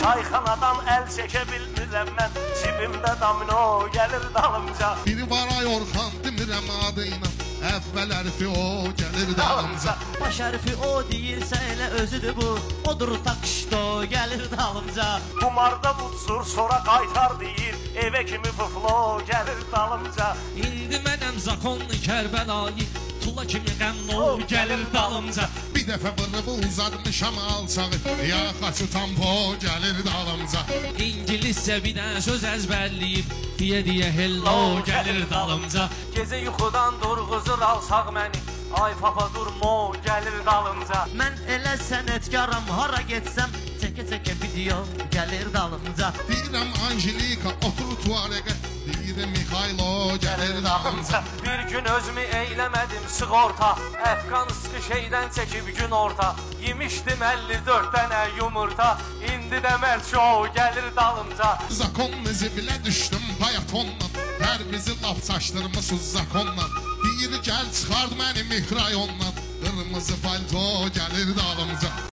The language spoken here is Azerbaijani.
Çayxanadan əl çəkə bilmirəm mən, cibimdə domino gəlir dalımca. Biri var ay Orxan demirəm adıyla, əvvəl hərfi o gəlir dalımca. Baş hərfi o deyirsə elə özüdür bu, odur takışdo gəlir dalımca. Qumarda butsur sonra qaytar deyir, evə kimi fıflo gəlir dalımca. İndi mənəm zakonlu Kərbəlayı, tula kimi qəmlo gəlir dalımca. Bir dəfə vırıbı uzatmışam alçağı, yaxaçı tampo gəlir dalımca. İngiliscə bir dənə söz əzbərləyib, deyə hello gəlir dalımca. Gecə yuxudan durğuzur alsaq məni, ay papa durmo gəlir dalımca. Mən elə sənətkaram, hara getsəm, çəkə-çəkə video gəlir dalımca. Deyirəm Angelika otur tuarəqə, deyirəm Mikhailo gəlir dalımca. Bir gün özümü eyləmədim sığorta, Əfqanıskı şeydən çəkib gün orta. Yemişdim 54 dənə yumurta, indi də mərço gəlir dalımca. Zakon zibilə düşdüm bayatonla, hər bizi laf çaşdırmışız zakonla. Deyir gəl çıxard məni mikrayonla, qırmızı palto gəlir dalımca.